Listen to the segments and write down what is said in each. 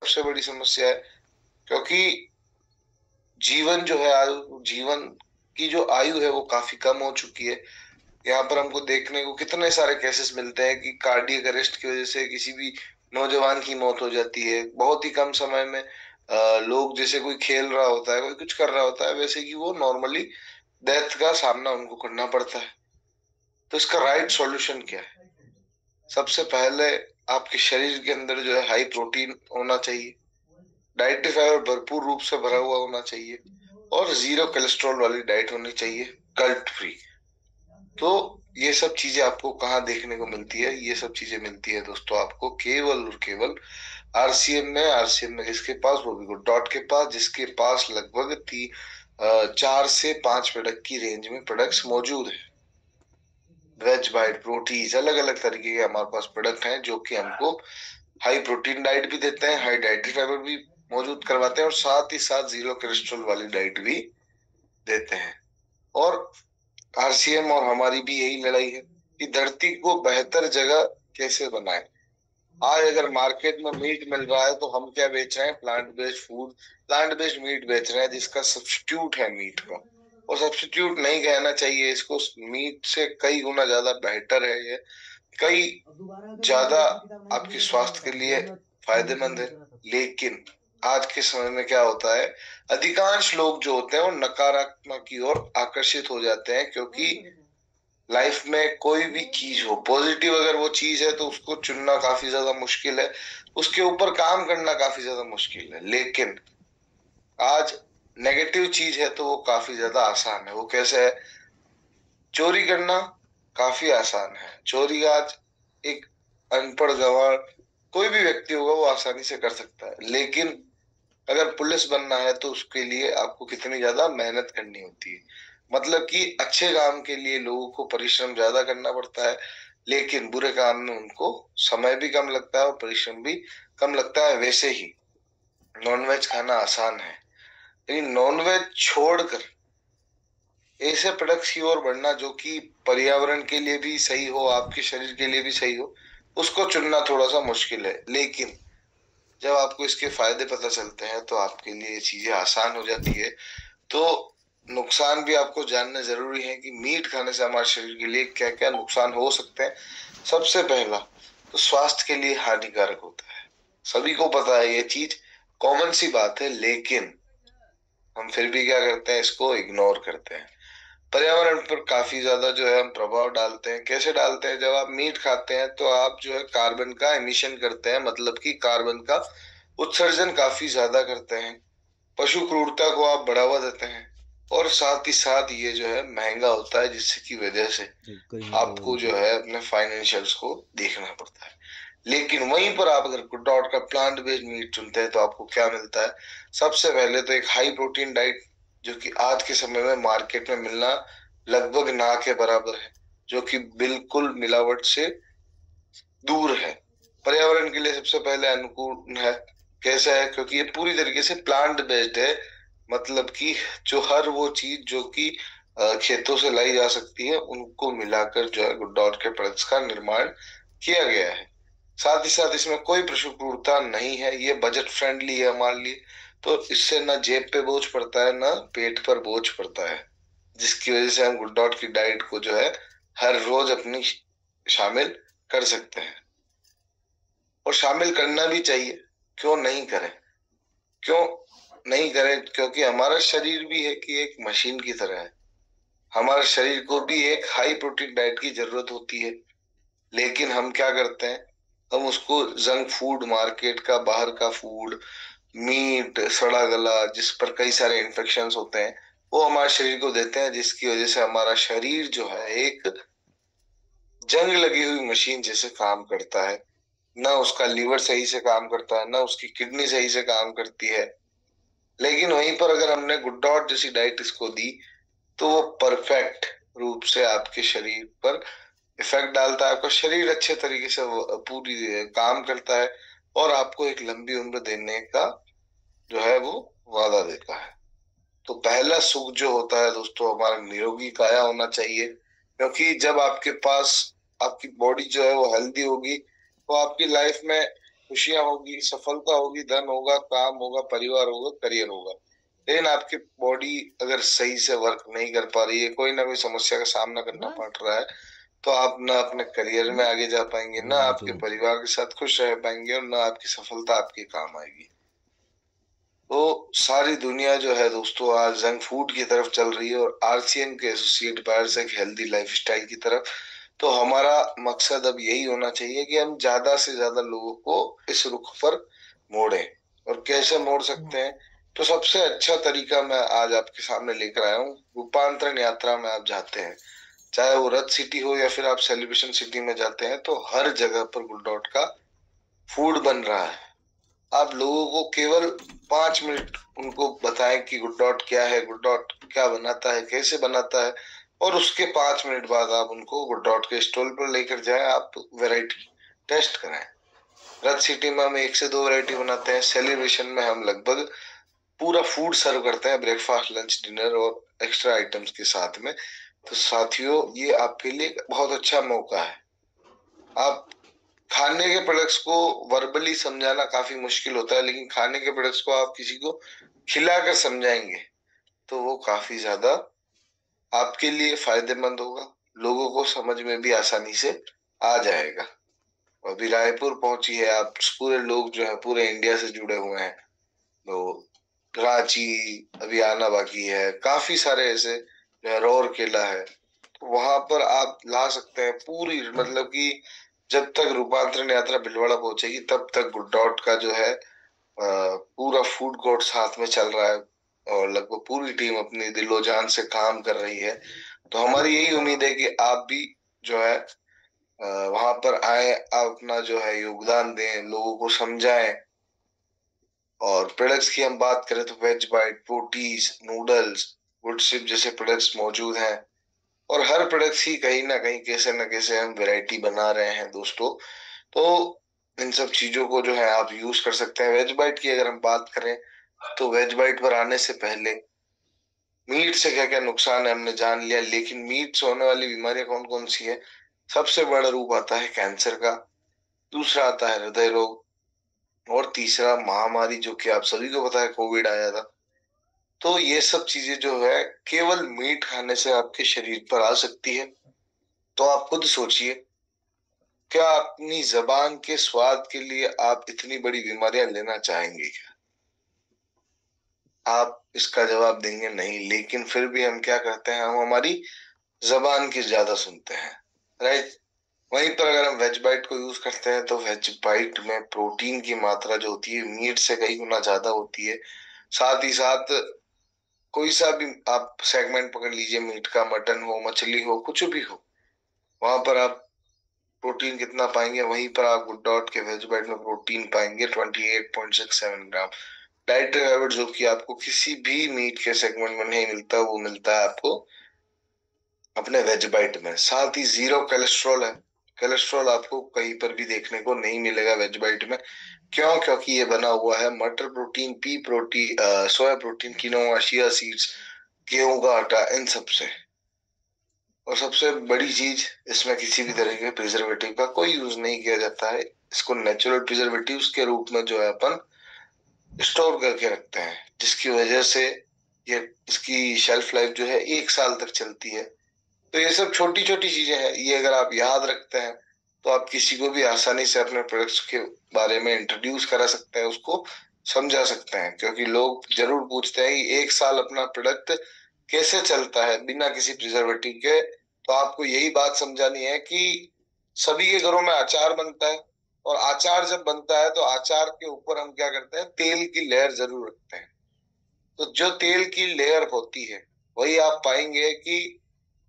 सबसे बड़ी समस्या है, क्योंकि जीवन जो है जीवन की जो आयु है वो काफी कम हो चुकी है। यहाँ पर हमको देखने को कितने सारे केसेस मिलते हैं कि कार्डियक अरेस्ट की वजह से किसी भी नौजवान की मौत हो जाती है बहुत ही कम समय में। लोग जैसे कोई खेल रहा होता है, कोई कुछ कर रहा होता है, वैसे कि वो नॉर्मली डेथ का सामना उनको करना पड़ता है। तो इसका राइट सॉल्यूशन क्या है? सबसे पहले आपके शरीर के अंदर जो है हाई प्रोटीन होना चाहिए, डाइटरी फाइबर भरपूर रूप से भरा हुआ होना चाहिए, और जीरो कोलेस्ट्रॉल वाली डाइट होनी चाहिए, गल्ट फ्री। तो ये सब चीजें आपको कहाँ देखने को मिलती है? ये सब चीजें मिलती है दोस्तों आपको केवल और केवल आरसीएम में किसके पास? वो भी गुड डॉट के पास, जिसके पास लगभग 4 से 5 प्रोडक्ट की रेंज में प्रोडक्ट्स मौजूद है। वेज बाइट, प्रोटीज, अलग अलग तरीके के हमारे पास प्रोडक्ट हैं जो कि हमको हाई प्रोटीन डाइट भी देते हैं, हाई डाइटरी फाइबर भी मौजूद करवाते हैं, और साथ ही साथ जीरो कोलेस्ट्रॉल वाली डाइट भी देते हैं। और आरसीएम और हमारी भी यही लड़ाई है कि धरती को बेहतर जगह कैसे बनाए। आज अगर मार्केट में मीट मिल रहा है तो हम क्या बेच रहे हैं? Plant based food, plant based meat बेच रहे हैं, जिसका सब्स्टिट्यूट है मीट का। और सब्स्टिट्यूट नहीं कहना चाहिए इसको, मीट से कई गुना ज्यादा बेहतर है ये, कई ज्यादा आपके स्वास्थ्य के लिए फायदेमंद है। लेकिन आज के समय में क्या होता है, अधिकांश लोग जो होते हैं वो नकारात्मक की ओर आकर्षित हो जाते हैं, क्योंकि लाइफ में कोई भी चीज हो, पॉजिटिव अगर वो चीज है तो उसको चुनना काफी ज्यादा मुश्किल है, उसके ऊपर काम करना काफी ज्यादा मुश्किल है। लेकिन आज नेगेटिव चीज है तो वो काफी ज्यादा आसान है। वो कैसे है? चोरी करना काफी आसान है। चोरी आज एक अनपढ़ गंवार कोई भी व्यक्ति होगा वो आसानी से कर सकता है। लेकिन अगर पुलिस बनना है तो उसके लिए आपको कितनी ज्यादा मेहनत करनी होती है। मतलब कि अच्छे काम के लिए लोगों को परिश्रम ज्यादा करना पड़ता है, लेकिन बुरे काम में उनको समय भी कम लगता है और परिश्रम भी कम लगता है। वैसे ही नॉनवेज खाना आसान है, लेकिन नॉनवेज छोड़कर ऐसे प्रोडक्ट्स की ओर बढ़ना जो कि पर्यावरण के लिए भी सही हो, आपके शरीर के लिए भी सही हो, उसको चुनना थोड़ा सा मुश्किल है। लेकिन जब आपको इसके फायदे पता चलते हैं तो आपके लिए ये चीजें आसान हो जाती है। तो नुकसान भी आपको जानना जरूरी है कि मीट खाने से हमारे शरीर के लिए क्या क्या नुकसान हो सकते हैं। सबसे पहला तो स्वास्थ्य के लिए हानिकारक होता है, सभी को पता है ये चीज, कॉमन सी बात है। लेकिन हम फिर भी क्या करते हैं? इसको इग्नोर करते हैं। पर्यावरण पर काफी ज्यादा जो है हम प्रभाव डालते हैं। कैसे डालते हैं? जब आप मीट खाते हैं तो आप जो है कार्बन का एमिशन करते हैं, मतलब कि कार्बन का उत्सर्जन काफी ज्यादा करते हैं, पशु क्रूरता को आप बढ़ावा देते हैं, और साथ ही साथ ये जो है महंगा होता है, जिसकी वजह से आपको जो है अपने फाइनेंशियल्स को देखना पड़ता है। लेकिन वहीं पर आप अगर गुड डॉट का प्लांट बेस्ड मीट चुनते हैं तो आपको क्या मिलता है? सबसे पहले तो एक हाई प्रोटीन डाइट, जो कि आज के समय में मार्केट में मिलना लगभग ना के बराबर है, जो कि बिल्कुल मिलावट से दूर है, पर्यावरण के लिए सबसे पहले अनुकूल है। कैसा है? क्योंकि ये पूरी तरीके से प्लांट बेस्ड है, मतलब कि जो हर वो चीज जो कि खेतों से लाई जा सकती है उनको मिलाकर जो है गुड डॉट के प्रोडक्ट्स का निर्माण किया गया है। साथ ही साथ इसमें कोई पशु क्रूरता नहीं है, ये बजट फ्रेंडली है हमारे लिए। तो इससे ना जेब पे बोझ पड़ता है ना पेट पर बोझ पड़ता है, जिसकी वजह से हम गुड डॉट की डाइट को जो है हर रोज अपनी शामिल कर सकते हैं, और शामिल करना भी चाहिए। क्यों नहीं करें? क्यों नहीं करें? क्योंकि हमारा शरीर भी है कि एक मशीन की तरह है, हमारे शरीर को भी एक हाई प्रोटीन डाइट की जरूरत होती है। लेकिन हम क्या करते हैं? हम उसको जंक फूड, मार्केट का बाहर का फूड, मीट सड़ा गला जिस पर कई सारे इन्फेक्शंस होते हैं, वो हमारे शरीर को देते हैं, जिसकी वजह से हमारा शरीर जो है एक जंग लगी हुई मशीन जैसे काम करता है। ना उसका लीवर सही से काम करता है, ना उसकी किडनी सही से काम करती है। लेकिन वहीं पर अगर हमने गुड डॉट जैसी डाइट इसको दी तो वो परफेक्ट रूप से आपके शरीर पर इफेक्ट डालता है, आपका शरीर अच्छे तरीके से पूरी काम करता है, और आपको एक लंबी उम्र देने का जो है वो वादा देता है। तो पहला सुख जो होता है दोस्तों, हमारा निरोगी काया होना चाहिए। क्योंकि जब आपके पास आपकी बॉडी जो है वो हेल्दी होगी, तो आपकी लाइफ में खुशियां होगी, सफलता होगी, धन होगा, काम होगा, परिवार होगा, करियर होगा। लेकिन आपकी बॉडी अगर सही से वर्क नहीं कर पा रही है, कोई ना कोई समस्या का सामना करना पड़ रहा है, तो आप ना अपने करियर में आगे जा पाएंगे, ना आपके परिवार के साथ खुश रह पाएंगे, और ना आपकी सफलता आपके काम आएगी। तो सारी दुनिया जो है दोस्तों आज जंक फूड की तरफ चल रही है, और आरसीएम के एसोसिएट बायर्स एक हेल्दी लाइफस्टाइल की तरफ। तो हमारा मकसद अब यही होना चाहिए कि हम ज्यादा से ज्यादा लोगों को इस रुख पर मोड़ें। और कैसे मोड़ सकते हैं? तो सबसे अच्छा तरीका मैं आज आपके सामने लेकर आया हूँ। रूपांतरण यात्रा में आप जाते हैं, चाहे वो रथ सिटी हो या फिर आप सेलिब्रेशन सिटी में जाते हैं, तो हर जगह पर गुड डॉट का फूड बन रहा है। आप लोगों को केवल 5 मिनट उनको बताएं कि गुड डॉट क्या है, गुड डॉट क्या बनाता है, कैसे बनाता है, और उसके 5 मिनट बाद आप उनको गुड डॉट के स्टॉल पर लेकर जाएं, आप वैरायटी टेस्ट कराएं। रथ सिटी में हम 1 से 2 वैरायटी बनाते हैं, सेलिब्रेशन में हम लगभग पूरा फूड सर्व करते हैं, ब्रेकफास्ट, लंच, डिनर और एक्स्ट्रा आइटम्स के साथ में। तो साथियों, ये आपके लिए बहुत अच्छा मौका है। आप खाने के प्रोडक्ट्स को वर्बली समझाना काफी मुश्किल होता है, लेकिन खाने के प्रोडक्ट्स को आप किसी को खिलाकर समझाएंगे तो वो काफी ज्यादा आपके लिए फायदेमंद होगा, लोगों को समझ में भी आसानी से आ जाएगा। अभी रायपुर पहुंची है, आप पूरे लोग जो है पूरे इंडिया से जुड़े हुए हैं, तो रांची अभी आना बाकी है, काफी सारे ऐसे जो है, रौरकेला है, तो वहां पर आप ला सकते हैं पूरी, मतलब कि जब तक रूपांतरण यात्रा भीलवाड़ा पहुंचेगी तब तक गुड डॉट का जो है पूरा फूड कोर्ट साथ में चल रहा है, और लगभग पूरी टीम अपनी दिलो जान से काम कर रही है। तो हमारी यही उम्मीद है कि आप भी जो है वहां पर आए, आप अपना जो है योगदान दें, लोगों को समझाएं। और प्रोडक्ट्स की हम बात करें तो वेज बाइट, प्रोटीज, नूडल्स, गुड शिप जैसे प्रोडक्ट्स मौजूद हैं, और हर प्रोडक्ट्स ही कहीं ना कहीं कैसे न कैसे हम वैरायटी बना रहे हैं दोस्तों। तो इन सब चीजों को जो है आप यूज कर सकते हैं। वेज बाइट की अगर हम बात करें तो वेज बाइट पर आने से पहले मीट से क्या क्या नुकसान है हमने जान लिया, लेकिन मीट से होने वाली बीमारियां कौन कौन सी है? सबसे बड़ा रूप आता है कैंसर का, दूसरा आता है हृदय रोग, और तीसरा महामारी जो कि आप सभी को पता है, कोविड आया था। तो ये सब चीजें जो है केवल मीट खाने से आपके शरीर पर आ सकती है। तो आप खुद सोचिए, क्या अपनी जबान के स्वाद के लिए आप इतनी बड़ी बीमारियां लेना चाहेंगे क्या? आप इसका जवाब देंगे नहीं, लेकिन फिर भी हम क्या करते हैं, हम हमारी जबान की ज्यादा सुनते हैं, राइट? वहीं पर अगर हम वेज बाइट को यूज करते हैं तो वेज बाइट में प्रोटीन की मात्रा जो होती है मीट से कई गुना ज्यादा होती है। साथ ही साथ कोई सा भी आप सेगमेंट पकड़ लीजिए, मीट का, मटन हो, मछली हो, कुछ भी हो, वहां पर आप प्रोटीन कितना पाएंगे? वहीं पर आप गुड डॉट के वेज बाइट में प्रोटीन पाएंगे 28.67 ग्राम। डाइटरी फाइबर जो कि आपको किसी भी मीट के सेगमेंट में नहीं मिलता, वो मिलता है आपको अपने वेज बाइट में। साथ ही जीरो कोलेस्ट्रॉल है, कोलेस्ट्रॉल आपको कहीं पर भी देखने को नहीं मिलेगा वेज बाइट में। क्यों? क्योंकि ये बना हुआ है मटर protein, P protein, soya protein, quinoa, chia seeds, गेहूं का आटा, इन सब से। और सबसे बड़ी चीज, इसमें किसी भी तरह के प्रिजर्वेटिव का कोई यूज नहीं किया जाता है। इसको नेचुरल प्रिजर्वेटिव्स के रूप में जो है अपन स्टोर करके रखते हैं, जिसकी वजह से ये इसकी शेल्फ लाइफ जो है 1 साल तक चलती है। तो ये सब छोटी छोटी चीजें हैं, ये अगर आप याद रखते हैं तो आप किसी को भी आसानी से अपने प्रोडक्ट्स के बारे में इंट्रोड्यूस करा सकते हैं, उसको समझा सकते हैं। क्योंकि लोग जरूर पूछते हैं कि 1 साल अपना प्रोडक्ट कैसे चलता है बिना किसी प्रिजर्वेटिव के। तो आपको यही बात समझानी है कि सभी के घरों में अचार बनता है, और अचार जब बनता है तो अचार के ऊपर हम क्या करते हैं, तेल की लेयर जरूर रखते हैं। तो जो तेल की लेयर होती है वही आप पाएंगे कि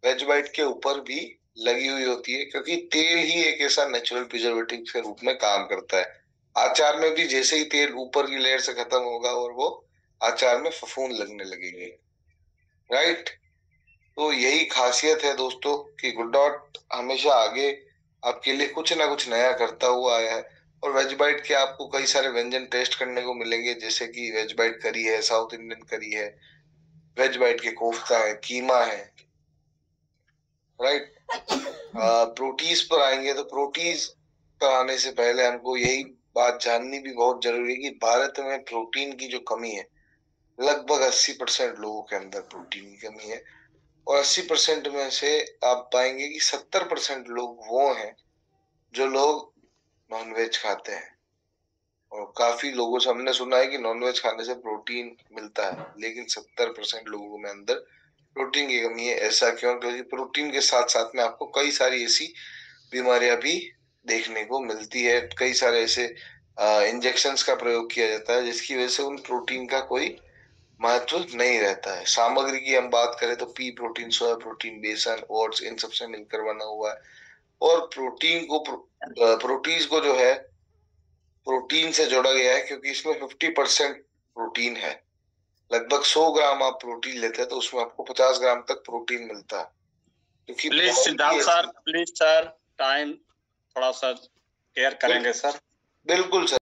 वेज वाइट के ऊपर भी लगी हुई होती है, क्योंकि तेल ही एक ऐसा नेचुरल प्रिजर्वेटिव के रूप में काम करता है। अचार में भी जैसे ही तेल ऊपर की लेयर से खत्म होगा और वो अचार में फफूंद लगने लगेगी, राइट? तो यही खासियत है दोस्तों कि गुड डॉट हमेशा आगे आपके लिए कुछ ना कुछ नया करता हुआ आया है। और वेज बाइट के आपको कई सारे व्यंजन टेस्ट करने को मिलेंगे, जैसे कि वेज बाइट करी है, साउथ इंडियन करी है, वेज बाइट के कोफ्ता है, कीमा है, राइट? प्रोटीज पर आएंगे तो प्रोटीज पर आने से पहले हमको यही बात जाननी भी बहुत जरूरी है कि भारत में प्रोटीन की जो कमी है, लगभग 80% लोगों के अंदर प्रोटीन की कमी है। और 80% में से आप पाएंगे कि 70% लोग वो हैं जो लोग नॉनवेज खाते हैं। और काफी लोगों से हमने सुना है कि नॉनवेज खाने से प्रोटीन मिलता है, लेकिन 70% लोगों में अंदर प्रोटीन की कमी है। ऐसा क्यों? क्योंकि प्रोटीन के साथ साथ में आपको कई सारी ऐसी बीमारियां भी देखने को मिलती है। कई सारे ऐसे इंजेक्शंस का प्रयोग किया जाता है जिसकी वजह से उन प्रोटीन का कोई महत्व नहीं रहता है। सामग्री की हम बात करें तो पी प्रोटीन, सोया प्रोटीन, बेसन, ओट्स, इन सबसे मिलकर बना हुआ है। और प्रोटीज को जो है प्रोटीन से जोड़ा गया है क्योंकि इसमें 50% प्रोटीन है। लगभग 100 ग्राम आप प्रोटीन लेते हैं तो उसमें आपको 50 ग्राम तक प्रोटीन मिलता है, क्योंकि please Siddharth sir, please sir, time थोड़ा सा केयर करेंगे सर। बिल्कुल सर।